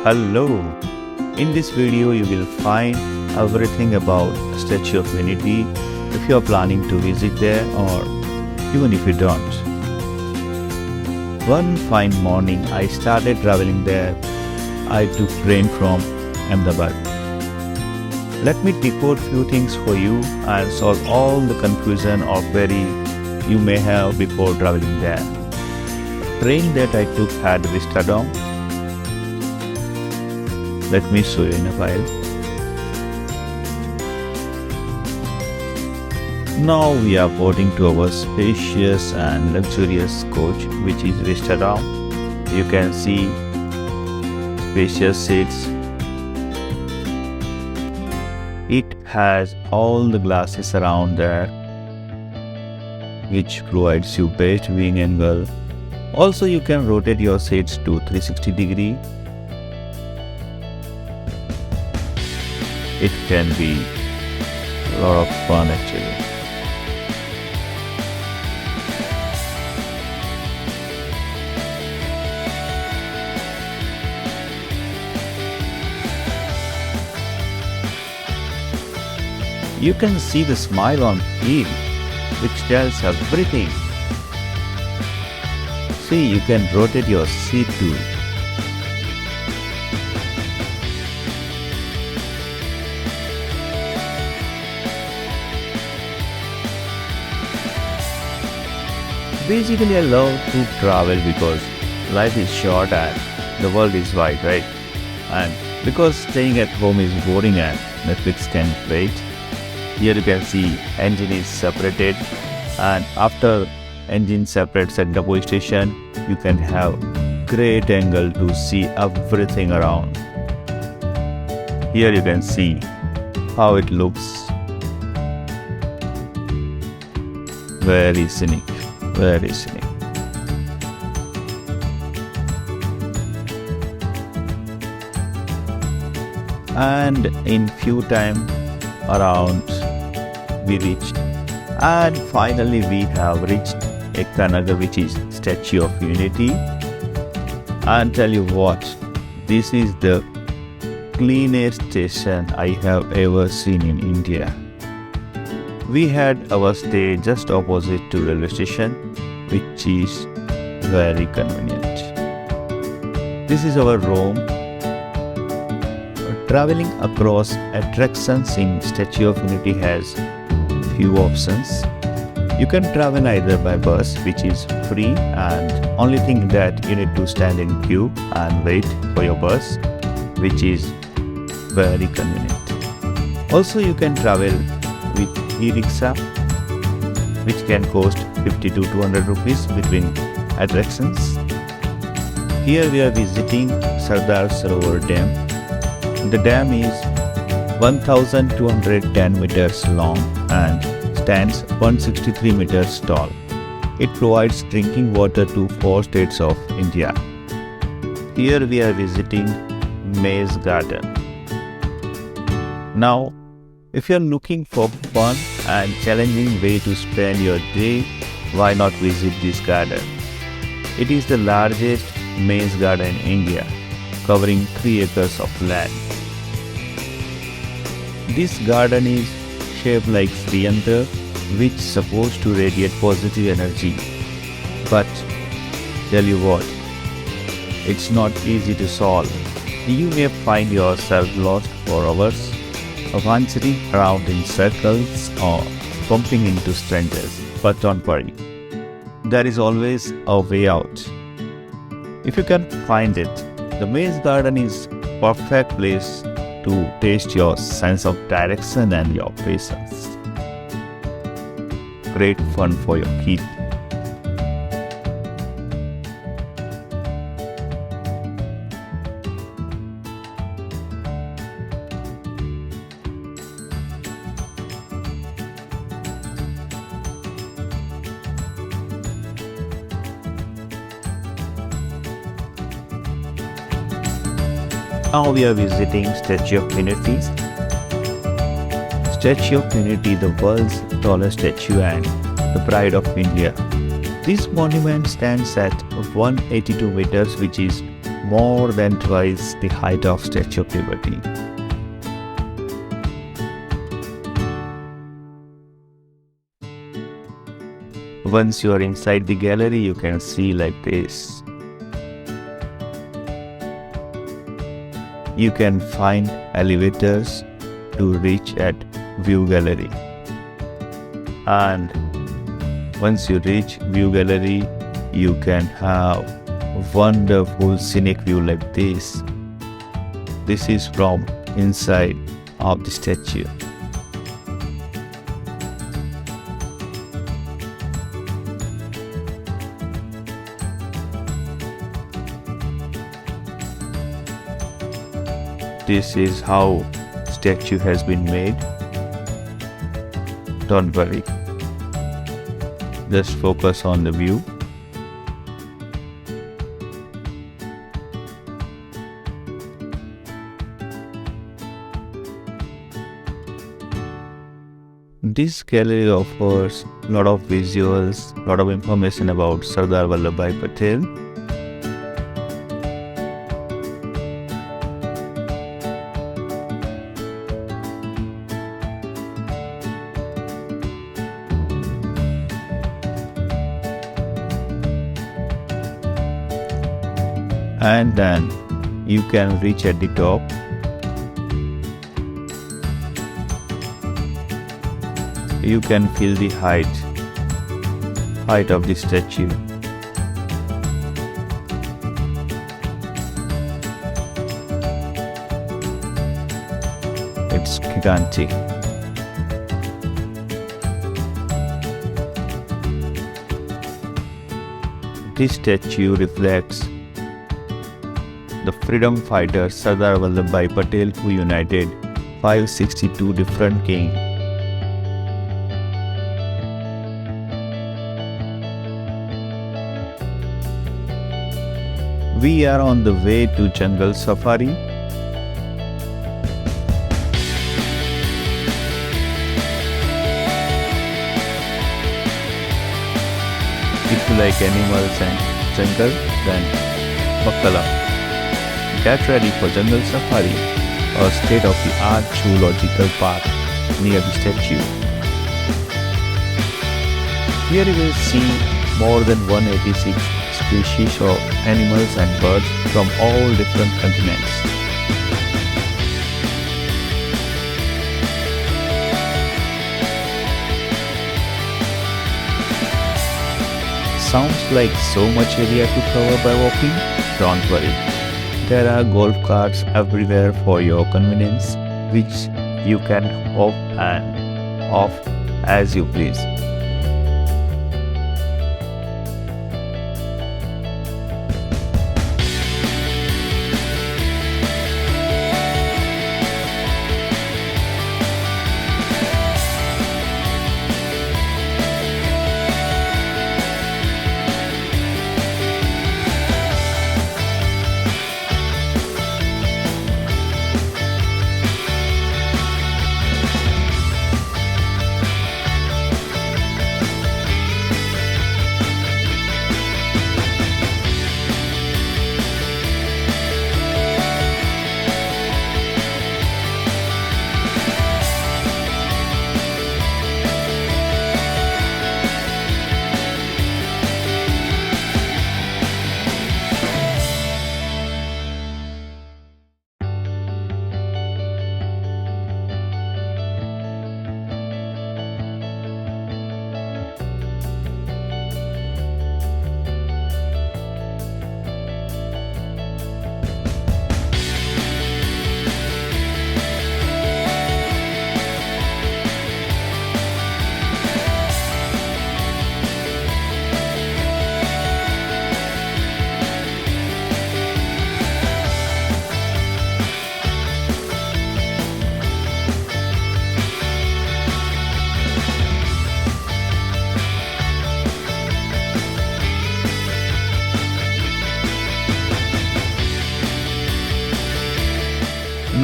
Hello! In this video you will find everything about Statue of Unity if you are planning to visit there or even if you don't. One fine morning I started traveling there. I took train from Ahmedabad. Let me decode few things for you and solve all the confusion or query you may have before traveling there. Train that I took had Vistadome. Let me show you in a while. Now we are boarding to our spacious and luxurious coach, which is Vistadome. You can see spacious seats. It has all the glasses around there, which provides you best viewing angle. Also, you can rotate your seats to 360 degree. It can be a lot of fun actually. You can see the smile on him, which tells everything. See, you can rotate your seat too. Basically, I love to travel because life is short and the world is wide, right? And because staying at home is boring and Netflix can wait. Here you can see engine is separated, and after engine separates at depot station, you can have great angle to see everything around. Here you can see how it looks. Very scenic, very scenic. And in few time around we reached, and finally we have reached Ekta Nagar, which is Statue of Unity. And tell you what, this is the cleanest station I have ever seen in India. We had our stay just opposite to railway station, which is very convenient. This is our room. Traveling across attractions in Statue of Unity has few options. You can travel either by bus, which is free, and only thing that you need to stand in queue and wait for your bus, which is very convenient. Also, you can travel with e-rickshaw, which can cost 50 to 200 rupees between attractions. Here we are visiting Saradar Sarovar Dam. The dam is 1210 meters long and stands 163 meters tall. It provides drinking water to 4 states of India. Here we are visiting Cactus Garden. Now, if you are looking for fun and challenging way to spend your day, why not visit this garden? It is the largest maze garden in India, covering 3 acres of land. This garden is shaped like Triangle, which is supposed to radiate positive energy. But tell you what, it's not easy to solve. You may find yourself lost for hours, wandering around in circles or bumping into strangers. But don't worry, there is always a way out. If you can find it, the maze garden is perfect place to taste your sense of direction and your patience. Great fun for your kids. Now we are visiting Statue of Unity. Statue of Unity, the world's tallest statue and the pride of India. This monument stands at 182 meters, which is more than twice the height of Statue of Liberty. Once you are inside the gallery, you can see like this. You can find elevators to reach at View Gallery. And once you reach View Gallery, you can have wonderful scenic view like this. This is from inside of the statue. This is how statue has been made. Don't worry. Just focus on the view. This gallery offers a lot of visuals, a lot of information about Sardar Vallabhbhai Patel. And then you can reach at the top. You can feel the height of the statue. It's gigantic. This statue reflects the freedom fighter Sardar Vallabhbhai Patel, who united 562 different kings. We are on the way to jungle safari. If you like animals and jungle, then buckle up. Get ready for jungle safari, a state-of-the-art zoological park near the statue. Here you will see more than 186 species of animals and birds from all different continents. Sounds like so much area to cover by walking? Don't worry. There are golf carts everywhere for your convenience, which you can hop and off as you please.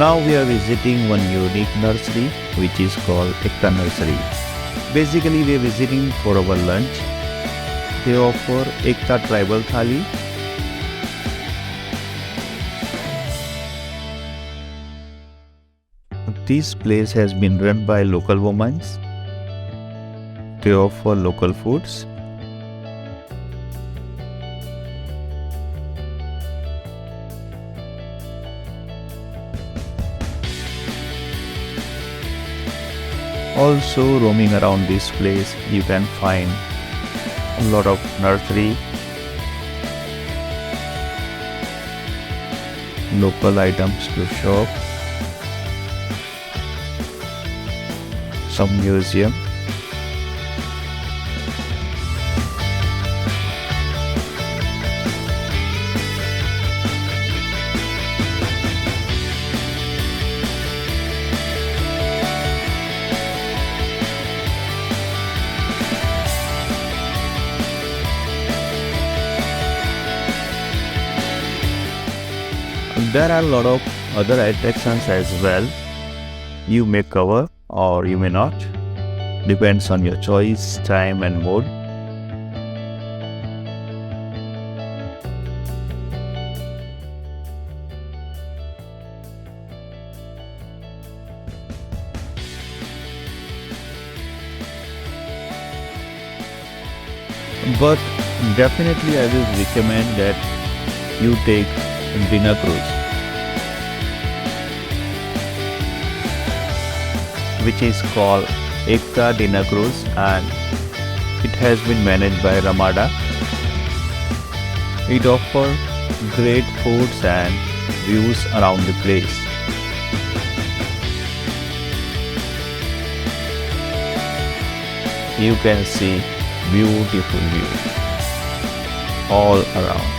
Now we are visiting one unique nursery which is called Ekta Nursery. Basically we are visiting for our lunch. They offer Ekta tribal thali. This place has been run by local women. They offer local foods. Also, roaming around this place, you can find a lot of nursery, local items to shop, some museum. There are a lot of other attractions as well. You may cover or you may not. Depends on your choice, time and mood. But definitely I will recommend that you take dinner cruise, which is called Ekta Dinner Cruise, and it has been managed by Ramada. It offers great foods and views around the place. You can see beautiful view all around.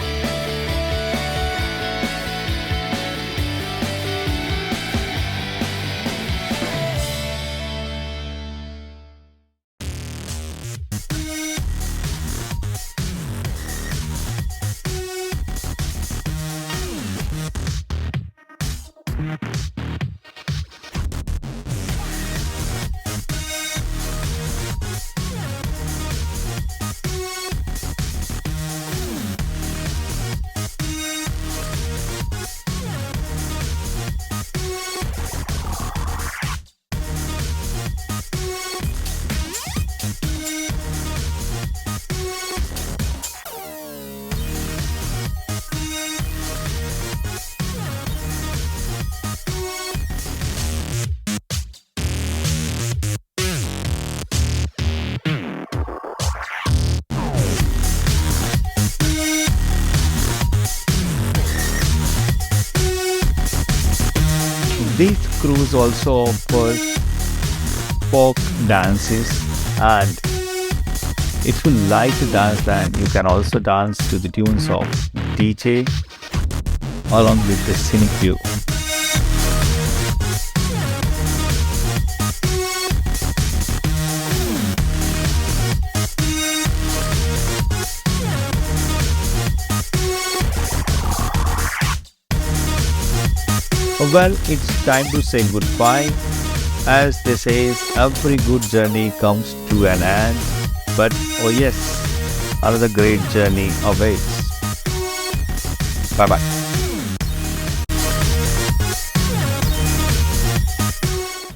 This cruise also offers folk dances, and if you like to dance, then you can also dance to the tunes of DJ along with the scenic view. Well, it's time to say goodbye. As they say, every good journey comes to an end. But oh yes, another great journey awaits. Bye bye.